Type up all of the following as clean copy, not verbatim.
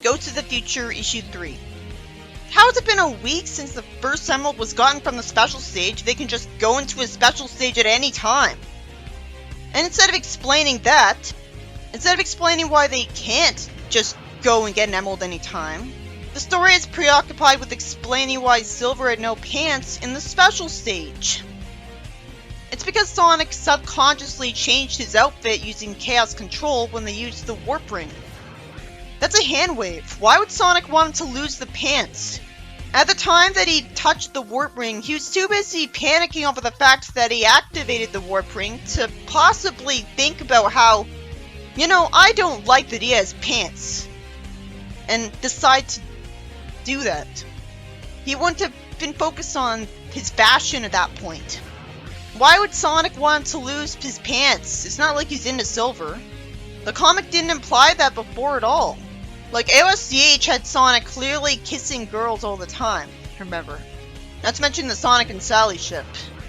Ghosts of the Future Issue 3. How has it been a week since the first emerald was gotten from the special stage? They can just go into a special stage at any time. And instead of explaining that, instead of explaining why they can't just go and get an emerald anytime, the story is preoccupied with explaining why Silver had no pants in the special stage. It's because Sonic subconsciously changed his outfit using Chaos Control when they used the Warp Ring. That's a hand wave. Why would Sonic want him to lose the pants? At the time that he touched the Warp Ring, he was too busy panicking over the fact that he activated the Warp Ring to possibly think about how, I don't like that he has pants, and decide to do that. He wouldn't have been focused on his fashion at that point. Why would Sonic want to lose his pants? It's not like he's into Silver. The comic didn't imply that before at all. Like, AOSCH had Sonic clearly kissing girls all the time, remember. Not to mention the Sonic and Sally ship.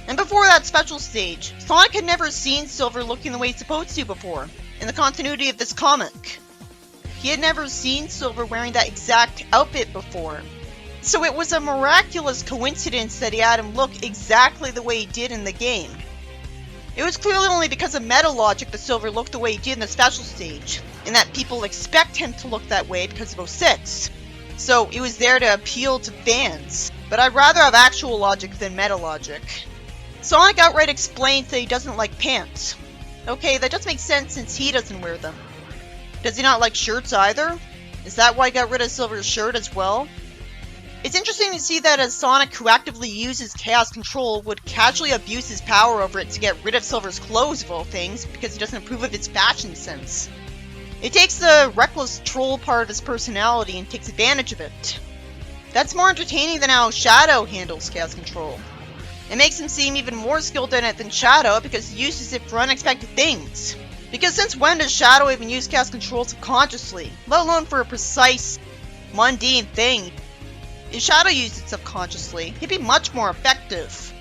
And before that special stage, Sonic had never seen Silver looking the way he's supposed to before, in the continuity of this comic. He had never seen Silver wearing that exact outfit before. So it was a miraculous coincidence that he had him look exactly the way he did in the game. It was clearly only because of meta logic that Silver looked the way he did in the special stage, and that people expect him to look that way because of 06. So it was there to appeal to fans. But I'd rather have actual logic than meta logic. Sonic outright explains that he doesn't like pants. Okay, that does make sense since he doesn't wear them. Does he not like shirts either? Is that why he got rid of Silver's shirt as well? It's interesting to see that as Sonic, who actively uses Chaos Control, would casually abuse his power over it to get rid of Silver's clothes of all things, because he doesn't approve of its fashion sense. It takes the reckless troll part of his personality and takes advantage of it. That's more entertaining than how Shadow handles Chaos Control. It makes him seem even more skilled in it than Shadow because he uses it for unexpected things. Because since when does Shadow even use Chaos Control subconsciously, let alone for a precise, mundane thing? If Shadow used it subconsciously, he'd be much more effective.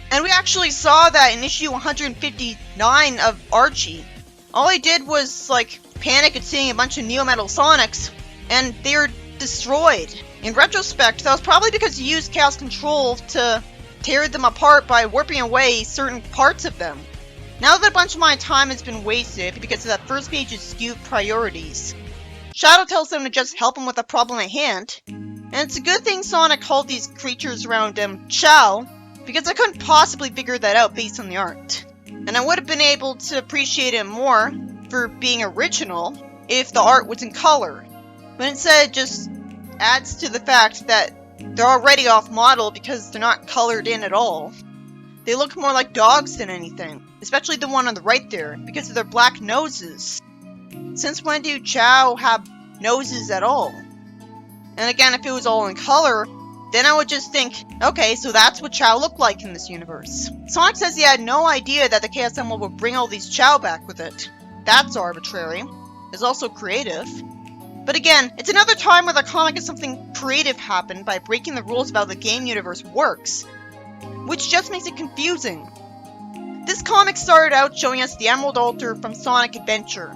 And we actually saw that in issue 159 of Archie. All he did was, panic at seeing a bunch of Neo-Metal Sonics, and they were destroyed. In retrospect, that was probably because he used Chaos Control to tear them apart by warping away certain parts of them. Now that a bunch of my time has been wasted because of that first page's skewed priorities, Shadow tells them to just help him with the problem at hand. And it's a good thing Sonic called these creatures around him Chao, because I couldn't possibly figure that out based on the art. And I would have been able to appreciate it more for being original if the art was in color. But instead it just adds to the fact that they're already off model because they're not colored in at all. They look more like dogs than anything, especially the one on the right there, because of their black noses. Since when do Chao have noses at all? And again, if it was all in color, then I would just think, okay, so that's what Chao looked like in this universe. Sonic says he had no idea that the Chaos Emerald would bring all these Chao back with it. That's arbitrary. It's also creative. But again, it's another time where the comic has something creative happen by breaking the rules of how the game universe works, which just makes it confusing. This comic started out showing us the Emerald Altar from Sonic Adventure,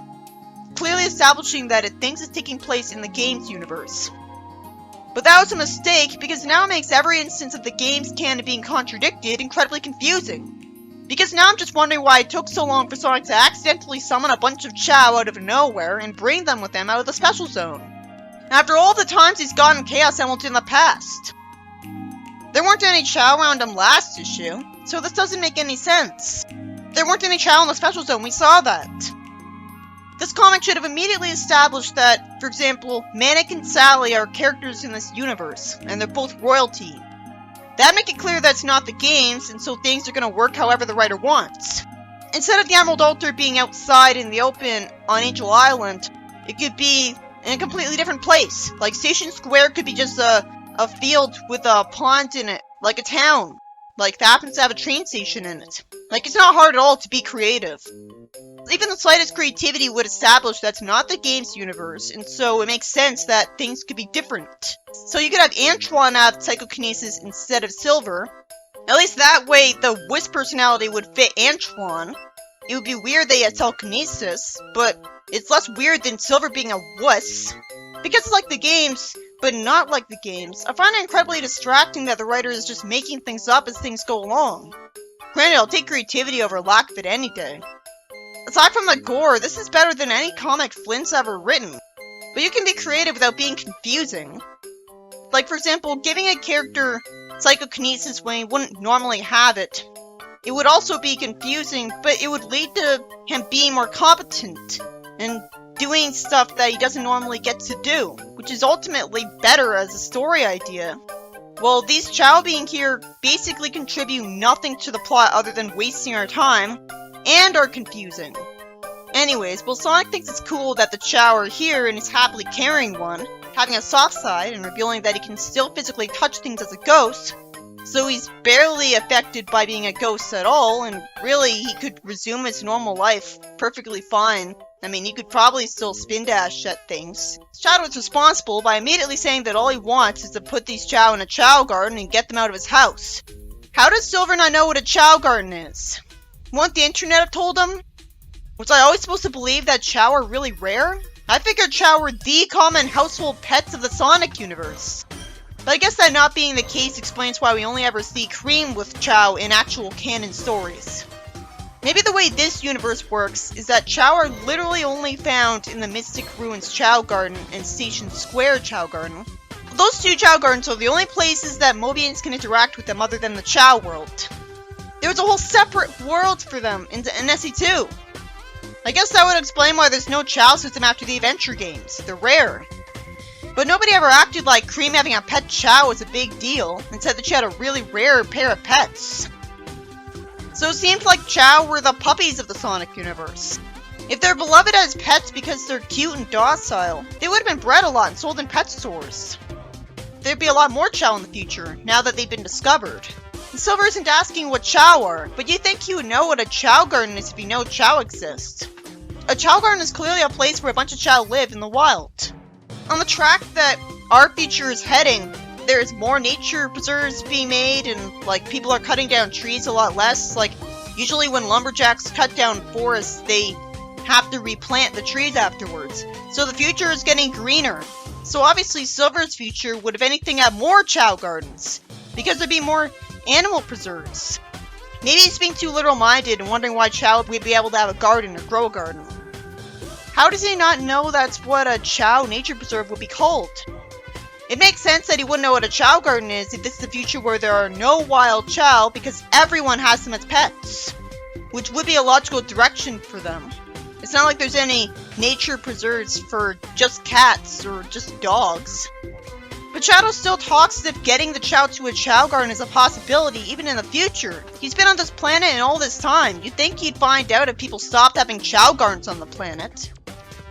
clearly establishing that it thinks it's taking place in the game's universe. But that was a mistake, because now it makes every instance of the game's canon being contradicted incredibly confusing. Because now I'm just wondering why it took so long for Sonic to accidentally summon a bunch of Chao out of nowhere and bring them with him out of the Special Zone, after all the times he's gotten Chaos Emeralds in the past. There weren't any Chao around him last issue, so this doesn't make any sense. There weren't any Chao in the Special Zone, we saw that. This comic should have immediately established that, for example, Manic and Sally are characters in this universe, and they're both royalty. That'd make it clear that it's not the games, and so things are gonna work however the writer wants. Instead of the Emerald Altar being outside in the open on Angel Island, it could be in a completely different place. Like Station Square could be just a field with a pond in it, like a town. Like, that happens to have a train station in it. Like, it's not hard at all to be creative. Even the slightest creativity would establish that's not the game's universe, and so it makes sense that things could be different. So you could have Antoine have psychokinesis instead of Silver. At least that way, the Wisp personality would fit Antoine. It would be weird that he had telekinesis, but It's less weird than Silver being a wuss. Because it's like the games, but not like the games, I find it incredibly distracting that the writer is just making things up as things go along. Granted, I'll take creativity over lack of it any day. Aside from the gore, this is better than any comic Flint's ever written. But you can be creative without being confusing. Like, for example, giving a character psychokinesis when he wouldn't normally have it. It would also be confusing, but it would lead to him being more competent and doing stuff that he doesn't normally get to do, which is ultimately better as a story idea. Well, these Chao being here basically contribute nothing to the plot other than wasting our time, and are confusing. Anyways, well, Sonic thinks it's cool that the Chao are here and is happily carrying one, having a soft side and revealing that he can still physically touch things as a ghost, so he's barely affected by being a ghost at all, and really he could resume his normal life perfectly fine. I mean, he could probably still spin dash at things. Shadow is responsible by immediately saying that all he wants is to put these Chao in a Chao garden and get them out of his house. How does Silver not know what a Chao garden is? Won't the internet have told him? Was I always supposed to believe that Chao are really rare? I figured Chao were the common household pets of the Sonic universe. But I guess that not being the case explains why we only ever see Cream with Chao in actual canon stories. Maybe the way this universe works is that Chao are literally only found in the Mystic Ruins Chao Garden and Station Square Chao Garden. Those two Chao Gardens are the only places that Mobians can interact with them other than the Chao world. There's a whole separate world for them in NSE2. I guess that would explain why there's no Chao system after the adventure games. They're rare. But nobody ever acted like Cream having a pet Chao was a big deal, and said that she had a really rare pair of pets. So it seemed like Chao were the puppies of the Sonic universe. If they're beloved as pets because they're cute and docile, they would have been bred a lot and sold in pet stores. There'd be a lot more Chao in the future, now that they've been discovered. And Silver isn't asking what Chao are, but you'd think he would know what a Chao garden is if he knows Chao exists. A Chao garden is clearly a place where a bunch of Chao live in the wild. On the track that our feature is heading, there's more nature preserves being made, and like people are cutting down trees a lot less. Like usually when lumberjacks cut down forests, they have to replant the trees afterwards. So the future is getting greener. So obviously Silver's future would if anything have more Chao gardens, because there'd be more animal preserves. Maybe he's being too literal-minded and wondering why Chao would be able to have a garden or grow a garden. How does he not know that's what a Chao nature preserve would be called? It makes sense that he wouldn't know what a Chao garden is if this is a future where there are no wild Chao because everyone has them as pets, which would be a logical direction for them. It's not like there's any nature preserves for just cats or just dogs. But Shadow still talks as if getting the Chao to a Chao garden is a possibility even in the future. He's been on this planet in all this time. You'd think he'd find out if people stopped having Chao gardens on the planet.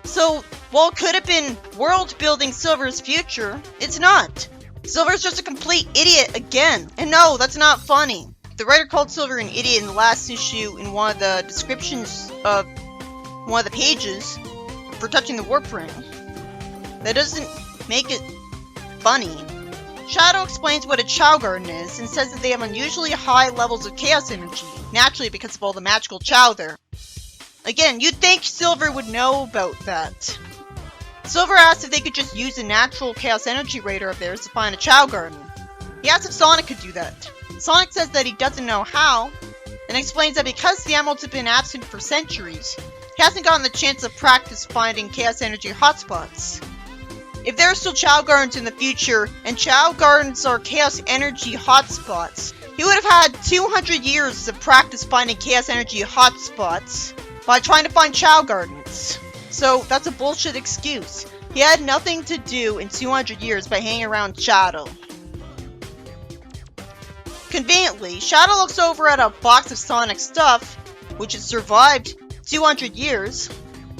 So, while it could have been world-building Silver's future, it's not. Silver's just a complete idiot again. And no, that's not funny. The writer called Silver an idiot in the last issue in one of the descriptions of one of the pages for touching the warp ring. That doesn't make it funny. Shadow explains what a Chao garden is and says that they have unusually high levels of chaos energy, naturally because of all the magical Chao there. Again, you'd think Silver would know about that. Silver asks if they could just use a natural chaos energy radar of theirs to find a Chao garden. He asks if Sonic could do that. Sonic says that he doesn't know how, and explains that because the emeralds have been absent for centuries, he hasn't gotten the chance to practice finding chaos energy hotspots. If there are still Chao gardens in the future, and Chao gardens are chaos energy hotspots, he would have had 200 years to practice finding chaos energy hotspots by trying to find Chao gardens. So that's a bullshit excuse. He had nothing to do in 200 years by hanging around Shadow. Conveniently, Shadow looks over at a box of Sonic stuff, which has survived 200 years,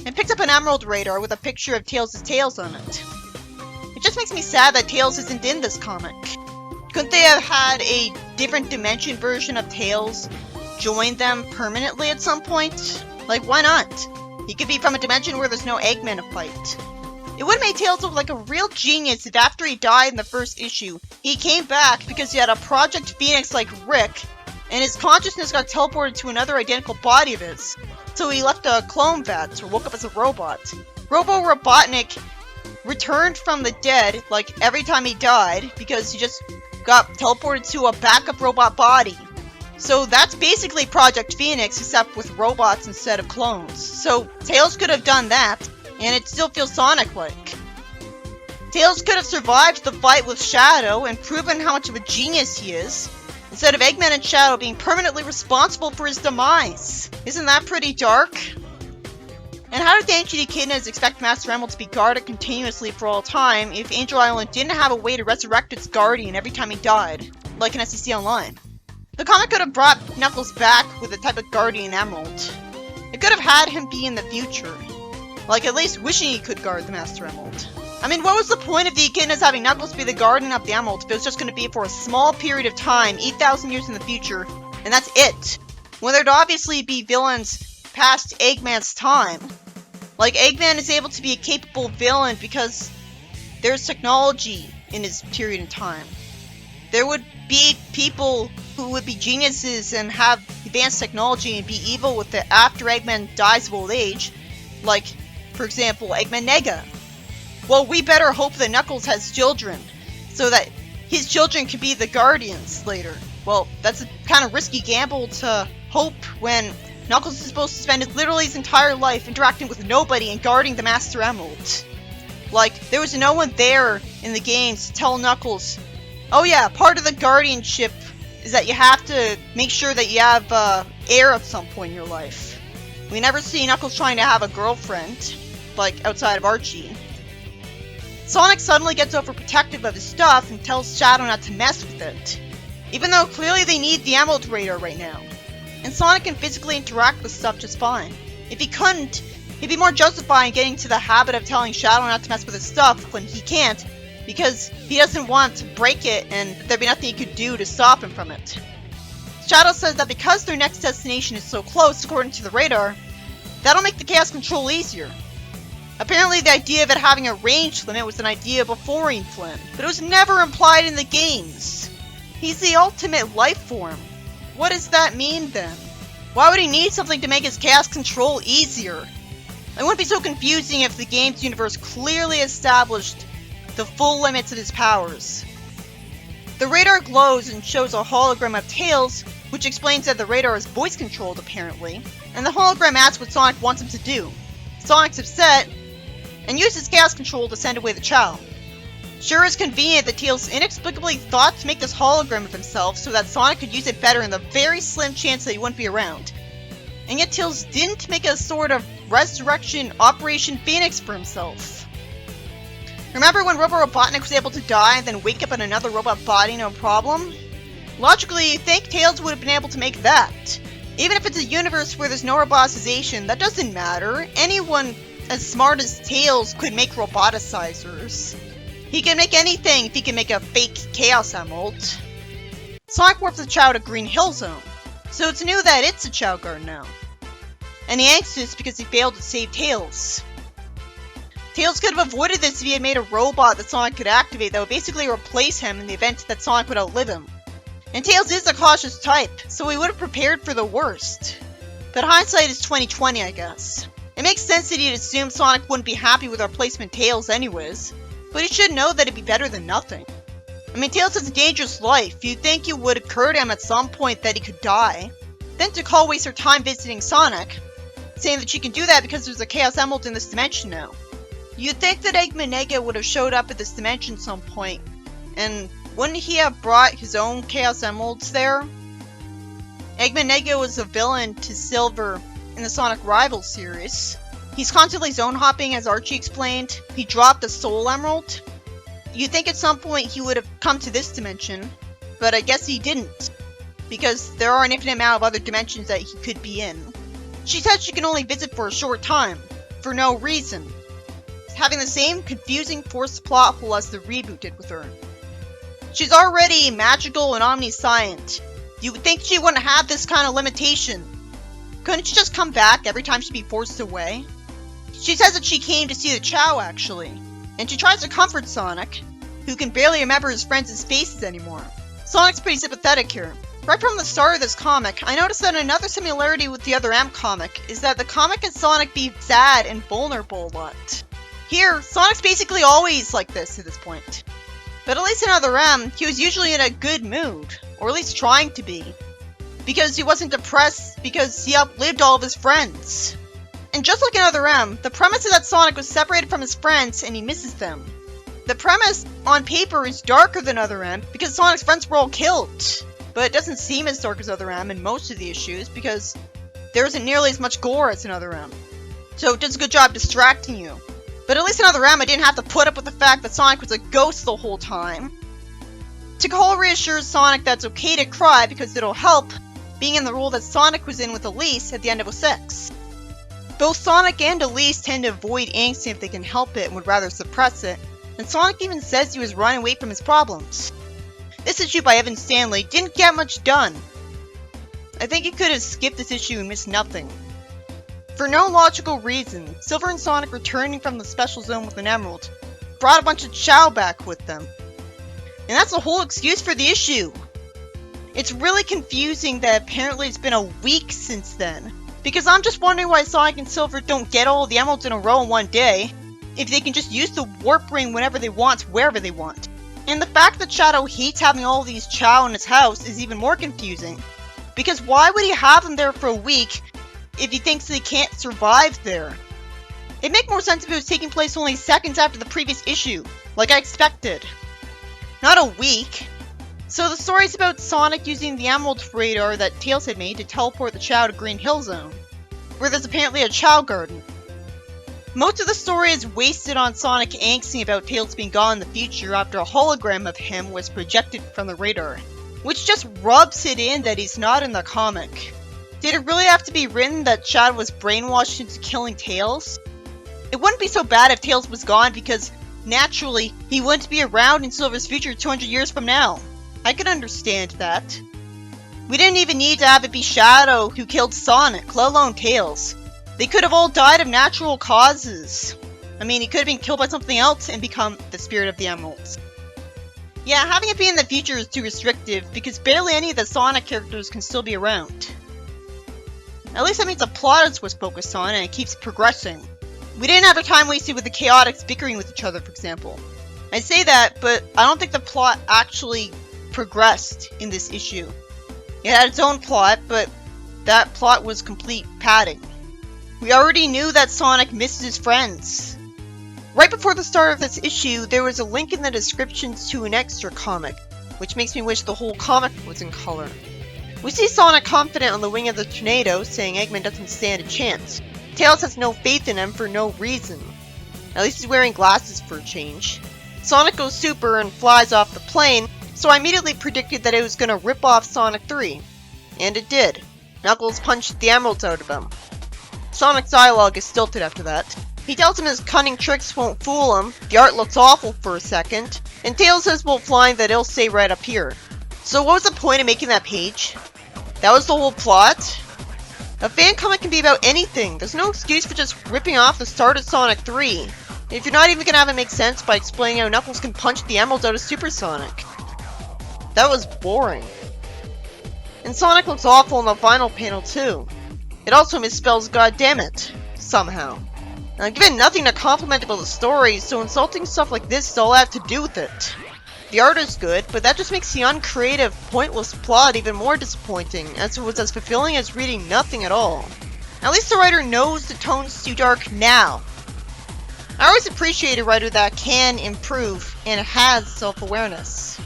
and picks up an emerald radar with a picture of Tails' tails on it. It just makes me sad that Tails isn't in this comic. Couldn't they have had a different dimension version of Tails join them permanently at some point? Like, why not? He could be from a dimension where there's no Eggman to fight. It would have made Tails look like a real genius if after he died in the first issue, he came back because he had a Project Phoenix like Rick, and his consciousness got teleported to another identical body of his. so he left a clone vat or woke up as a robot. Robo-Robotnik returned from the dead, like, every time he died, because he just got teleported to a backup robot body. So that's basically Project Phoenix, except with robots instead of clones. So Tails could have done that, and it still feels Sonic-like. Tails could have survived the fight with Shadow and proven how much of a genius he is, instead of Eggman and Shadow being permanently responsible for his demise. Isn't that pretty dark? And how did the Ancient Echidnas expect Master Emerald to be guarded continuously for all time if Angel Island didn't have a way to resurrect its guardian every time he died, like in SEC Online? The comic could have brought Knuckles back with a type of Guardian Emerald. It could have had him be in the future, like at least wishing he could guard the Master Emerald. I mean, what was the point of the Echidnas having Knuckles be the guardian of the Emerald if it was just going to be for a small period of time, 8,000 years in the future, and that's it? When there'd obviously be villains past Eggman's time. Like, Eggman is able to be a capable villain because there's technology in his period in time. There would be people who would be geniuses and have advanced technology and be evil with it after Eggman dies of old age. Like, for example, Eggman Nega. Well, we better hope that Knuckles has children, so that his children can be the Guardians later. Well, that's a kind of risky gamble to hope when Knuckles is supposed to spend literally his entire life interacting with nobody and guarding the Master Emerald. Like, there was no one there in the games to tell Knuckles, oh yeah, part of the guardianship is that you have to make sure that you have heir at some point in your life. We never see Knuckles trying to have a girlfriend, like outside of Archie. Sonic suddenly gets overprotective of his stuff and tells Shadow not to mess with it, even though clearly they need the Emerald Radar right now. And Sonic can physically interact with stuff just fine. If he couldn't, he'd be more justified in getting to the habit of telling Shadow not to mess with his stuff when he can't, because he doesn't want to break it and there'd be nothing he could do to stop him from it. Shadow says that because their next destination is so close, according to the radar, that'll make the Chaos Control easier. Apparently the idea of it having a range limit was an idea before Ian Flynn, but it was never implied in the games. He's the ultimate life form. What does that mean then? Why would he need something to make his Chaos Control easier? It wouldn't be so confusing if the game's universe clearly established the full limits of his powers. The radar glows and shows a hologram of Tails, which explains that the radar is voice controlled apparently, and the hologram asks what Sonic wants him to do. Sonic's upset, and uses Chaos Control to send away the Chao. Sure is convenient that Tails inexplicably thought to make this hologram of himself so that Sonic could use it better in the very slim chance that he wouldn't be around. And yet Tails didn't make a sort of resurrection Operation Phoenix for himself. Remember when Robo-Robotnik was able to die and then wake up in another robot body no problem? Logically, you think Tails would have been able to make that. Even if it's a universe where there's no roboticization, that doesn't matter. Anyone as smart as Tails could make roboticizers. He can make anything if he can make a fake Chaos Emerald. Sonic warps the Chao to Green Hill Zone, so it's new that it's a Chao guard now. And he anxious because he failed to save Tails. Tails could have avoided this if he had made a robot that Sonic could activate that would basically replace him in the event that Sonic would outlive him. And Tails is a cautious type, so he would have prepared for the worst. But hindsight is 20/20, I guess. It makes sense that he'd assume Sonic wouldn't be happy with our replacement Tails anyways, but he should know that it'd be better than nothing. I mean, Tails has a dangerous life. You'd think it would occur to him at some point that he could die. Then to call waste her time visiting Sonic, saying that she can do that because there's a Chaos Emerald in this dimension now. You'd think that Eggman Nega would have showed up at this dimension some point, and wouldn't he have brought his own Chaos Emeralds there? Eggman Nega was a villain to Silver in the Sonic Rivals series. He's constantly zone hopping, as Archie explained. He dropped the Soul Emerald. You'd think at some point he would have come to this dimension, but I guess he didn't, because there are an infinite amount of other dimensions that he could be in. She said she can only visit for a short time, for no reason, having the same confusing forced plot hole as the reboot did with her. She's already magical and omniscient. You would think she wouldn't have this kind of limitation. Couldn't she just come back every time she'd be forced away? She says that she came to see the Chao, actually, and she tries to comfort Sonic, who can barely remember his friends' faces anymore. Sonic's pretty sympathetic here. Right from the start of this comic, I noticed that another similarity with the other M comic is that the comic has Sonic be sad and vulnerable a lot. Here, Sonic's basically always like this at this point. But at least in Other M, he was usually in a good mood, or at least trying to be. Because he wasn't depressed because he outlived all of his friends. And just like in Other M, the premise is that Sonic was separated from his friends and he misses them. The premise, on paper, is darker than Other M because Sonic's friends were all killed. But it doesn't seem as dark as Other M in most of the issues because there isn't nearly as much gore as in Other M. So it does a good job distracting you. But at least in Other M, I didn't have to put up with the fact that Sonic was a ghost the whole time. Takahol reassures Sonic that it's okay to cry because it'll help, being in the role that Sonic was in with Elise at the end of 06. Both Sonic and Elise tend to avoid angst if they can help it and would rather suppress it, and Sonic even says he was running away from his problems. This issue by Evan Stanley didn't get much done. I think he could have skipped this issue and missed nothing. For no logical reason, Silver and Sonic returning from the Special Zone with an emerald brought a bunch of Chao back with them. And that's the whole excuse for the issue. It's really confusing that apparently it's been a week since then, because I'm just wondering why Sonic and Silver don't get all the emeralds in a row in one day, if they can just use the warp ring whenever they want, wherever they want. And the fact that Shadow hates having all these Chao in his house is even more confusing, because why would he have them there for a week if he thinks they can't survive there? It'd make more sense if it was taking place only seconds after the previous issue, like I expected. Not a week. So the story's about Sonic using the Emerald radar that Tails had made to teleport the Chao to Green Hill Zone, where there's apparently a Chao garden. Most of the story is wasted on Sonic angsting about Tails being gone in the future after a hologram of him was projected from the radar, which just rubs it in that he's not in the comic. Did it really have to be written that Shadow was brainwashed into killing Tails? It wouldn't be so bad if Tails was gone because, naturally, he wouldn't be around in Silver's future 200 years from now. I could understand that. We didn't even need to have it be Shadow who killed Sonic, let alone Tails. They could have all died of natural causes. I mean, he could have been killed by something else and become the Spirit of the Emeralds. Yeah, having it be in the future is too restrictive because barely any of the Sonic characters can still be around. At least that means the plot is what's focused on and it keeps progressing. We didn't have our time wasted with the Chaotix bickering with each other, for example. I say that, but I don't think the plot actually progressed in this issue. It had its own plot, but that plot was complete padding. We already knew that Sonic missed his friends. Right before the start of this issue, there was a link in the descriptions to an extra comic, which makes me wish the whole comic was in color. We see Sonic confident on the wing of the tornado, saying Eggman doesn't stand a chance. Tails has no faith in him for no reason. At least he's wearing glasses for a change. Sonic goes super and flies off the plane, so I immediately predicted that it was going to rip off Sonic 3. And it did. Knuckles punched the emeralds out of him. Sonic's dialogue is stilted after that. He tells him his cunning tricks won't fool him, the art looks awful for a second, and Tails says while flying that it'll stay right up here. So what was the point of making that page? That was the whole plot? A fan comic can be about anything. There's no excuse for just ripping off the start of Sonic 3. If you're not even gonna have it make sense by explaining how Knuckles can punch the emeralds out of Super Sonic. That was boring. And Sonic looks awful in the final panel too. It also misspells goddammit, somehow. Now, given nothing to compliment about the story, so insulting stuff like this is all I have to do with it. The art is good, but that just makes the uncreative, pointless plot even more disappointing, as it was as fulfilling as reading nothing at all. At least the writer knows the tone's too dark now. I always appreciate a writer that can improve and has self-awareness.